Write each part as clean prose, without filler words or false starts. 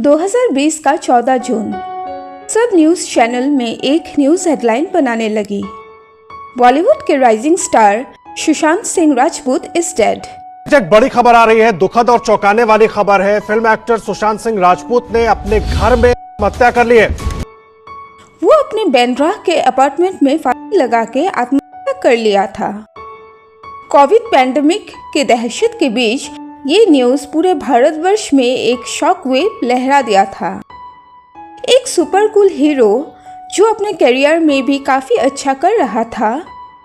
2020 का 14 जून सब news channel में एक न्यूज़ हेडलाइन बनाने लगी। बॉलीवुड के rising star Sushant Singh Rajput is dead. एक बड़ी खबर आ रही है, दुखद और चौंकाने वाली खबर है। फिल्म एक्टर सुशांत सिंह राजपूत ने अपने घर में आत्महत्या कर ली है। वो अपने बांद्रा के अपार्टमेंट में फांसी लगा के आत्महत्या कर लिया था। कोविड पैंडेमिक के दहशत के बीच ये न्यूज़ पूरे भारतवर्ष में एक शॉक वेव लहरा दिया था। एक सुपर कूल हीरो जो अपने करियर में भी काफ़ी अच्छा कर रहा था,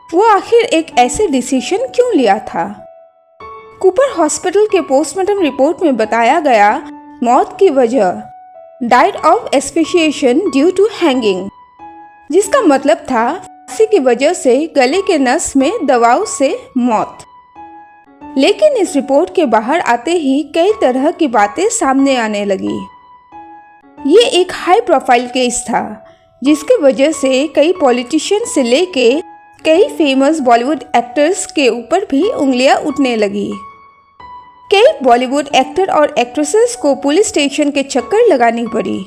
वो आखिर एक ऐसे डिसीजन क्यों लिया था। कूपर हॉस्पिटल के पोस्टमार्टम रिपोर्ट में बताया गया मौत की वजह died of asphyxiation due to hanging, जिसका मतलब था फांसी की वजह से गले के नस में दबाव से मौत। लेकिन इस रिपोर्ट के बाहर आते ही कई तरह की बातें सामने आने लगी। ये एक हाई प्रोफाइल केस था जिसकी वजह से कई पॉलिटिशियन से लेके कई फेमस बॉलीवुड एक्टर्स के ऊपर भी उंगलियां उठने लगी। कई बॉलीवुड एक्टर और एक्ट्रेसेस को पुलिस स्टेशन के चक्कर लगानी पड़ी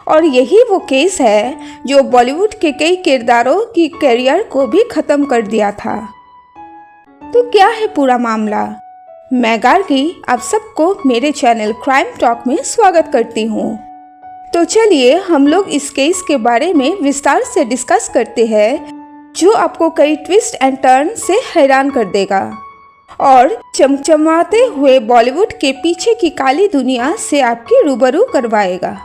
और यही वो केस है जो बॉलीवुड के कई किरदारों की करियर को भी खत्म कर दिया था। तो क्या है पूरा मामला? मैं गार्गी आप सबको मेरे चैनल क्राइम टॉक में स्वागत करती हूँ। तो चलिए हम लोग इस केस के बारे में विस्तार से डिस्कस करते हैं, जो आपको कई ट्विस्ट एंड टर्न से हैरान कर देगा और चमचमाते हुए बॉलीवुड के पीछे की काली दुनिया से आपकी रूबरू करवाएगा।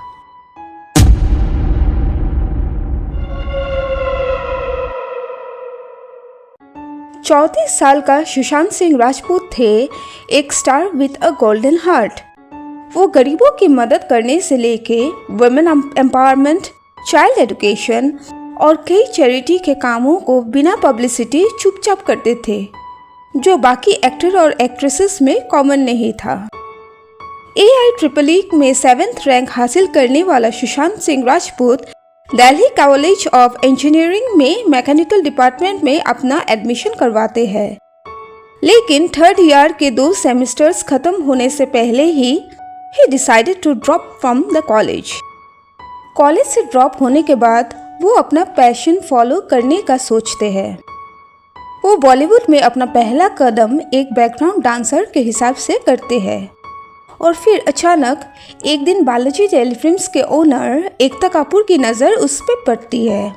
चौंतीस साल का सुशांत सिंह राजपूत थे एक star with a golden heart. वो गरीबों की मदद करने से लेके वुमेन एम्पावरमेंट, चाइल्ड एजुकेशन और कई चैरिटी के कामों को बिना पब्लिसिटी चुपचाप करते थे, जो बाकी एक्टर और एक्ट्रेसेस में कॉमन नहीं था। AIEEE में 7th रैंक हासिल करने वाला Sushant Singh Rajput Delhi college of engineering में मैकेनिकल डिपार्टमेंट में अपना एडमिशन करवाते हैं। लेकिन 3rd ईयर के 2 सेमेस्टर्स खत्म होने से पहले ही decided to drop from the college. College से ड्रॉप होने के बाद वो अपना पैशन फॉलो करने का सोचते हैं। वो बॉलीवुड में अपना पहला कदम एक बैकग्राउंड डांसर के हिसाब से करते हैं और फिर अचानक एक दिन बालाजी टेलीफिल्म्स के ओनर एकता कपूर की नज़र उस पर पड़ती है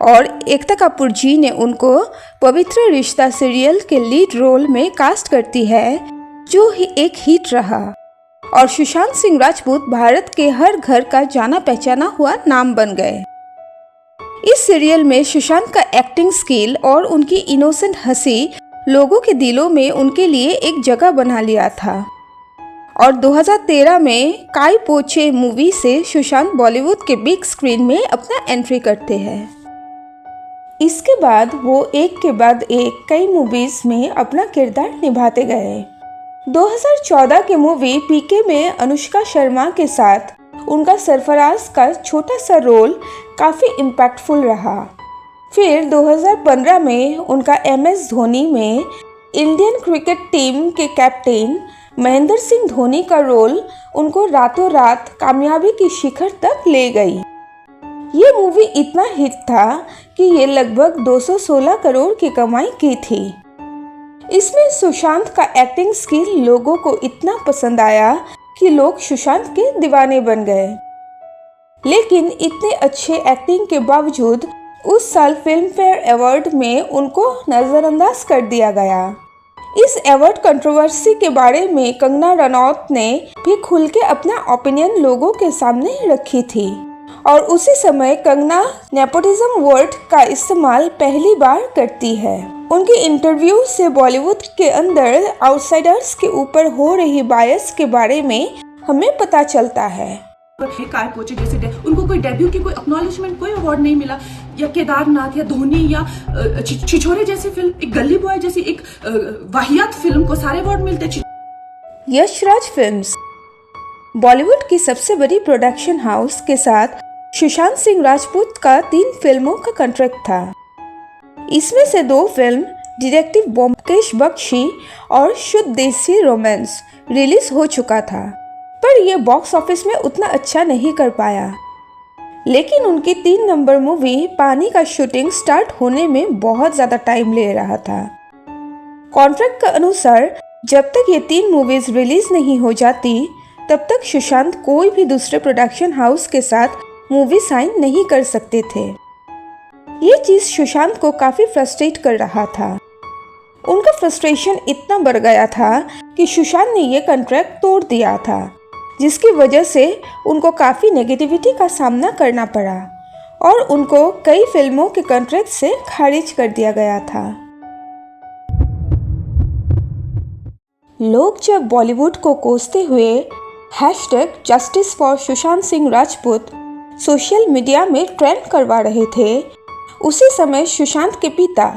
और एकता कपूर जी ने उनको पवित्र रिश्ता सीरियल के लीड रोल में कास्ट करती है, जो एक हिट रहा और सुशांत सिंह राजपूत भारत के हर घर का जाना पहचाना हुआ नाम बन गए। इस सीरियल में सुशांत का एक्टिंग स्किल और उनकी इनोसेंट हंसी लोगों के दिलों में उनके लिए एक जगह बना लिया था और 2013 में काई पो चे मूवी से सुशांत बॉलीवुड के बिग स्क्रीन में अपना एंट्री करते हैं। इसके बाद वो एक के बाद एक कई मूवीज में अपना किरदार निभाते गए। 2014 के मूवी पीके में अनुष्का शर्मा के साथ उनका सरफराज का छोटा सा रोल काफ़ी इम्पैक्टफुल रहा। फिर 2015 में उनका MS धोनी में इंडियन क्रिकेट टीम के कैप्टन महेंद्र सिंह धोनी का रोल उनको रातों रात कामयाबी की शिखर तक ले गई। ये मूवी इतना हिट था कि ये लगभग 216 करोड़ की कमाई की थी। इसमें सुशांत का एक्टिंग स्किल लोगों को इतना पसंद आया कि लोग सुशांत के दीवाने बन गए। लेकिन इतने अच्छे एक्टिंग के बावजूद उस साल फिल्म फेयर अवार्ड में उनको नज़रअंदाज कर दिया गया। इस अवार्ड कंट्रोवर्सी के बारे में कंगना रनौत ने भी खुल के अपना ओपिनियन लोगों के सामने रखी थी और उसी समय कंगना नेपोटिज्म वर्ड का इस्तेमाल पहली बार करती है। उनकी इंटरव्यू से बॉलीवुड के अंदर आउटसाइडर्स के ऊपर हो रही बायस के बारे में हमें पता चलता है। काय पोचे जैसे उनको कोई डेब्यू की कोई एक्नॉलेजमेंट, कोई अवार्ड नहीं मिला, या केदारनाथ या धोनी या छिछोरे जैसी फिल्म, एक गली बॉय जैसी एक वाहियात फिल्म को सारे अवार्ड मिलते। यशराज फिल्म्स बॉलीवुड की सबसे बड़ी प्रोडक्शन हाउस के साथ सुशांत सिंह राजपूत का 3 फिल्मों का कॉन्ट्रैक्ट था। इसमें से 2 फिल्म डिटेक्टिव ब्योमकेश बख्शी और शुद्ध देसी रोमांस रिलीज हो चुका था। पर यह बॉक्स ऑफिस में उतना अच्छा नहीं कर पाया। लेकिन उनकी 3 नंबर मूवी पानी का शूटिंग स्टार्ट होने में बहुत ज़्यादा टाइम ले रहा था। कॉन्ट्रैक्ट के अनुसार जब तक ये 3 मूवीज रिलीज नहीं हो जाती तब तक सुशांत कोई भी दूसरे प्रोडक्शन हाउस के साथ मूवी साइन नहीं कर सकते थे। ये चीज़ सुशांत को काफ़ी फ्रस्ट्रेट कर रहा था। उनका फ्रस्ट्रेशन इतना बढ़ गया था कि सुशांत ने ये कॉन्ट्रैक्ट तोड़ दिया था, जिसकी वजह से उनको काफ़ी नेगेटिविटी का सामना करना पड़ा और उनको कई फिल्मों के कॉन्ट्रैक्ट से खारिज कर दिया गया था। लोग जब बॉलीवुड को कोसते हुए #justice for Sushant Singh Rajput social media में ट्रेंड करवा रहे थे, उसी समय सुशांत के पिता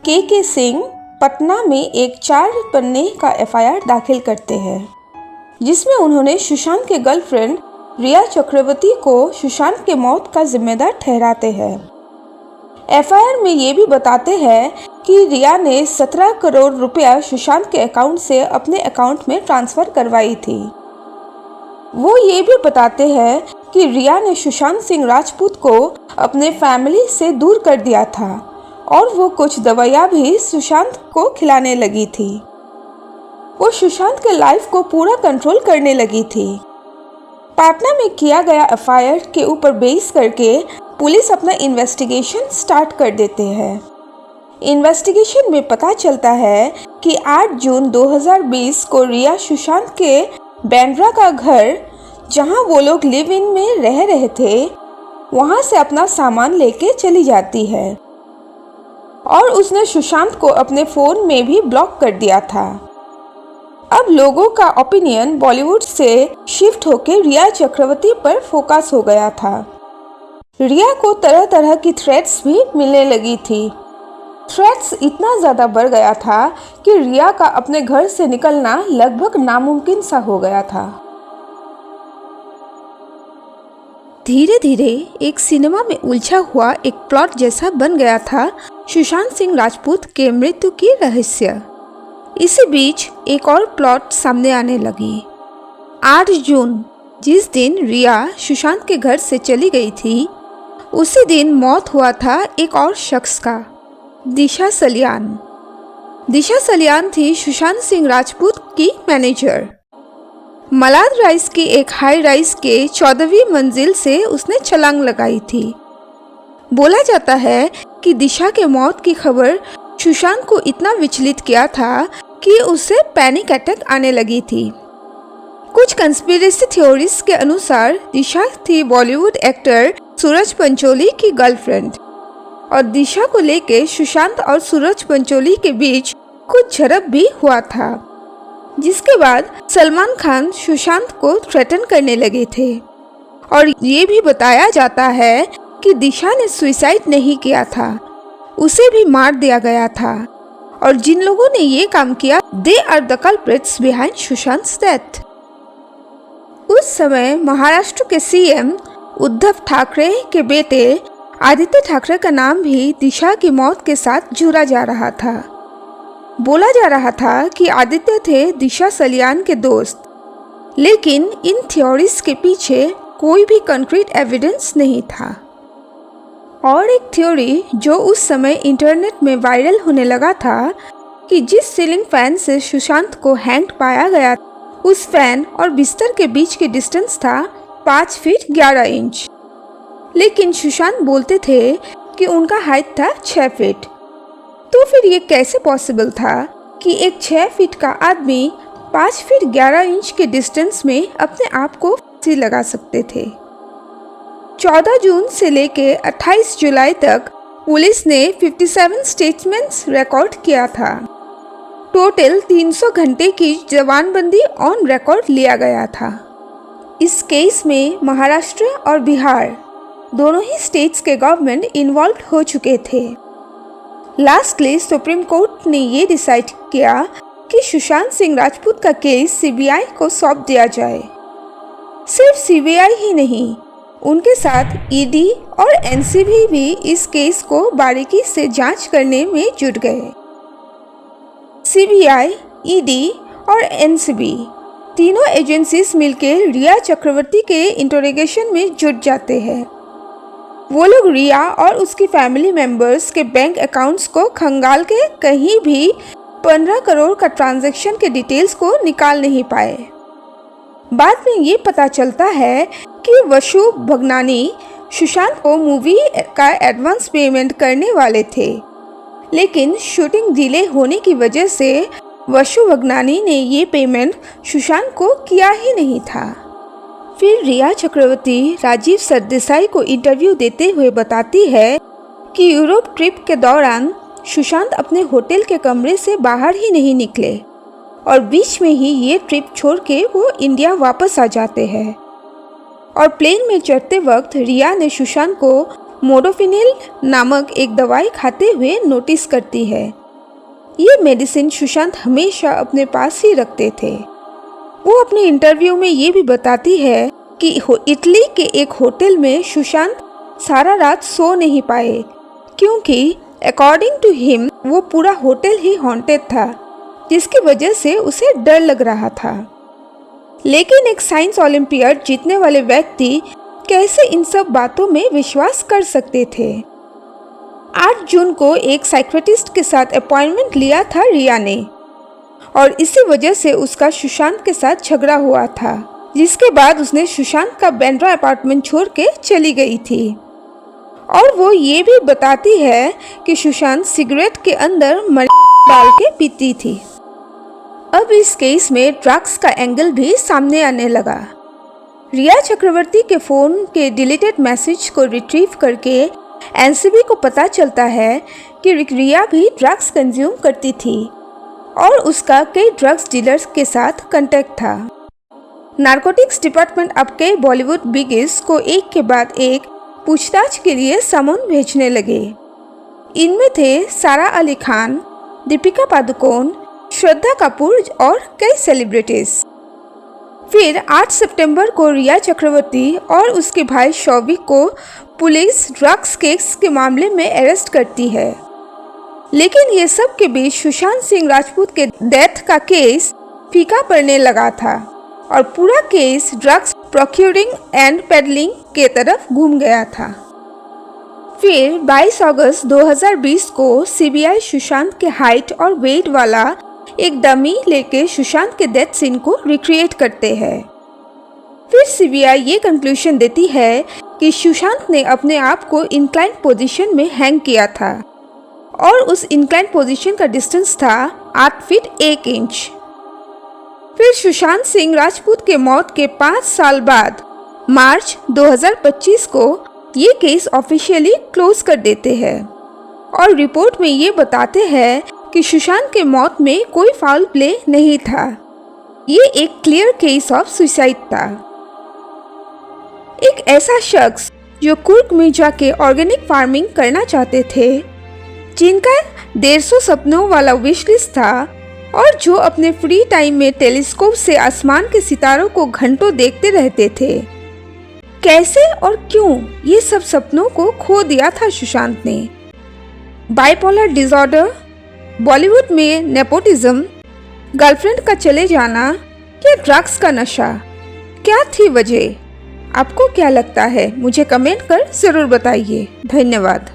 के सिंह पटना में एक 4 पन्ने का FIR दाखिल करते हैं, जिसमें उन्होंने सुशांत के गर्लफ्रेंड रिया चक्रवर्ती को सुशांत के मौत का जिम्मेदार ठहराते हैं। FIR में ये भी बताते हैं कि रिया ने 17 करोड़ रुपया सुशांत के अकाउंट से अपने अकाउंट में ट्रांसफ़र करवाई थी। वो ये भी बताते हैं कि रिया ने सुशांत सिंह राजपूत को अपने फैमिली से दूर कर दिया था और वो कुछ दवाइयाँ भी सुशांत को खिलाने लगी थी। वो सुशांत के लाइफ को पूरा कंट्रोल करने लगी थी। पटना में किया गया FIR के ऊपर बेस करके पुलिस अपना इन्वेस्टिगेशन स्टार्ट कर देते हैं। इन्वेस्टिगेशन में पता चलता है कि 8 जून 2020 को रिया सुशांत के बैंड्रा का घर, जहां वो लोग लिव इन में रह रहे थे, वहां से अपना सामान लेके चली जाती है और उसने सुशांत को अपने फ़ोन में भी ब्लॉक कर दिया था। अब लोगों का ओपिनियन बॉलीवुड से शिफ्ट होकर रिया चक्रवर्ती पर फोकस हो गया था। रिया को तरह तरह की थ्रेट्स भी मिलने लगी थी। थ्रेट्स इतना ज़्यादा बढ़ गया था कि रिया का अपने घर से निकलना लगभग नामुमकिन सा हो गया था। धीरे धीरे एक सिनेमा में उलझा हुआ एक प्लॉट जैसा बन गया था सुशांत सिंह राजपूत के मृत्यु की रहस्य। इसी बीच एक और प्लॉट सामने आने लगी। 8 जून, जिस दिन रिया सुशांत के घर से चली गई थी, उसी दिन मौत हुआ था एक और शख्स का, दिशा सलियान। दिशा सलियान थी सुशांत सिंह राजपूत की मैनेजर। मलाड राइस की एक हाई राइस के 14वीं मंजिल से उसने छलांग लगाई थी। बोला जाता है कि दिशा के मौत की खबर सुशांत को इतना विचलित किया था कि उसे पैनिक अटैक आने लगी थी। कुछ कंस्पिरेसी थ्योरीज के अनुसार दिशा थी बॉलीवुड एक्टर सूरज पंचोली की गर्लफ्रेंड और दिशा को लेके सुशांत और सूरज पंचोली के बीच कुछ झड़प भी हुआ था, जिसके बाद सलमान खान सुशांत को थ्रेटन करने लगे थे और ये भी बताया जाता है कि दिशा ने सुसाइड नहीं किया था, उसे भी मार दिया गया था और जिन लोगों ने ये काम किया, they are the culprits behind Sushant's death. उस समय महाराष्ट्र के CM उद्धव ठाकरे के बेटे आदित्य ठाकरे का नाम भी दिशा की मौत के साथ जुड़ा जा रहा था। बोला जा रहा था कि आदित्य थे दिशा सलियान के दोस्त, लेकिन इन थ्योरीज के पीछे कोई भी कंक्रीट एविडेंस नहीं था। और एक थ्योरी जो उस समय इंटरनेट में वायरल होने लगा था कि जिस सीलिंग फैन से सुशांत को हैंग पाया गया, उस फैन और बिस्तर के बीच की डिस्टेंस था 5 फीट 11 इंच, लेकिन सुशांत बोलते थे कि उनका हाइट था 6 फीट। तो फिर ये कैसे पॉसिबल था कि एक 6 फीट का आदमी 5 फीट 11 इंच के डिस्टेंस में अपने आप को फांसी लगा सकते थे। 14 जून से लेके 28 जुलाई तक पुलिस ने 57 स्टेटमेंट्स रिकॉर्ड किया था। टोटल 300 घंटे की जवानबंदी ऑन रिकॉर्ड लिया गया था। इस केस में महाराष्ट्र और बिहार दोनों ही स्टेट्स के गवर्नमेंट इन्वॉल्व हो चुके थे। लास्टली सुप्रीम कोर्ट ने ये डिसाइड किया कि सुशांत सिंह राजपूत का केस CBI को सौंप दिया जाए। सिर्फ CBI ही नहीं, उनके साथ ED और NCB भी इस केस को बारीकी से जांच करने में जुट गए। CBI, ED और NCB तीनों एजेंसीज मिलकर रिया चक्रवर्ती के इंटरोगेशन में जुट जाते हैं। वो लोग रिया और उसकी फैमिली मेंबर्स के बैंक अकाउंट्स को खंगाल के कहीं भी 15 करोड़ का ट्रांजैक्शन के डिटेल्स को निकाल नहीं पाए। बाद में ये पता चलता है कि वसु भगनानी सुशांत को मूवी का एडवांस पेमेंट करने वाले थे, लेकिन शूटिंग डिले होने की वजह से वसु भगनानी ने ये पेमेंट सुशांत को किया ही नहीं था। फिर रिया चक्रवर्ती राजीव सरदेसाई को इंटरव्यू देते हुए बताती है कि यूरोप ट्रिप के दौरान सुशांत अपने होटल के कमरे से बाहर ही नहीं निकले और बीच में ही ये ट्रिप छोड़ के वो इंडिया वापस आ जाते हैं। और प्लेन में चढ़ते वक्त रिया ने सुशांत को मोडोफिनिल नामक एक दवाई खाते हुए नोटिस करती है। ये मेडिसिन सुशांत हमेशा अपने पास ही रखते थे। वो अपने इंटरव्यू में ये भी बताती है कि इटली के एक होटल में सुशांत सारा रात सो नहीं पाए, क्योंकि अकॉर्डिंग टू हिम वो पूरा होटल ही हॉन्टेड था, जिसकी वजह से उसे डर लग रहा था। लेकिन एक साइंस ओलंपियाड जीतने वाले व्यक्ति कैसे इन सब बातों में विश्वास कर सकते थे। 8 जून को एक साइकियाट्रिस्ट के साथ अपॉइंटमेंट लिया था रिया ने, और इसी वजह से उसका सुशांत के साथ झगड़ा हुआ था, जिसके बाद उसने सुशांत का बांद्रा अपार्टमेंट छोड़ के चली गई थी। और वो ये भी बताती है कि सुशांत सिगरेट के अंदर डाल के पीती थी। अब इस केस में ड्रग्स का एंगल भी सामने आने लगा। रिया चक्रवर्ती के फ़ोन के डिलीटेड मैसेज को रिट्रीव करके एनसीबी को पता चलता है कि रिया भी ड्रग्स कंज्यूम करती थी और उसका कई ड्रग्स डीलर्स के साथ कांटेक्ट था। नारकोटिक्स डिपार्टमेंट अब कई बॉलीवुड बिगिस को एक के बाद एक पूछताछ के लिए समन भेजने लगे। इनमें थे सारा अली खान, दीपिका पादुकोण, श्रद्धा कपूर और कई सेलिब्रिटीज। फिर 8 सितंबर को रिया चक्रवर्ती और उसके भाई शौविक को पुलिस ड्रग्स केस के मामले में अरेस्ट करती है। लेकिन ये सब के बीच सुशांत सिंह राजपूत के डेथ का केस फीका पड़ने लगा था और पूरा case drugs procuring and pedalling के तरफ घूम गया था। फिर 22 अगस्त 2020 को सीबीआई सुशांत के हाइट और वेट वाला एक डमी लेके सुशांत के डेथ सीन को रिक्रिएट करते हैं। फिर सीबीआई ये कंक्लूजन देती है कि सुशांत ने अपने आप को इंक्लाइंड पोजीशन में हैंग किया था और उस इंक्लाइंड पोजीशन का डिस्टेंस था 8 फीट 1 इंच। फिर सुशांत सिंह राजपूत के मौत के 5 साल बाद मार्च 2025 को ये केस ऑफिशियली क्लोज कर देते हैं और रिपोर्ट में ये बताते हैं कि सुशांत के मौत में कोई फाउल प्ले नहीं था। ये एक क्लियर केस ऑफ सुसाइड था। एक ऐसा शख्स जो कुर्ग में जाके ऑर्गेनिक फार्मिंग करना चाहते थे, जिनका 150 सपनों वाला विश लिस्ट था और जो अपने फ्री टाइम में टेलीस्कोप से आसमान के सितारों को घंटों देखते रहते थे, कैसे और क्यों ये सब सपनों को खो दिया था सुशांत ने। बाइपोलर डिसऑर्डर, बॉलीवुड में नेपोटिज्म, गर्लफ्रेंड का चले जाना या ड्रग्स का नशा, क्या थी वजह? आपको क्या लगता है? मुझे कमेंट कर जरूर बताइए। धन्यवाद।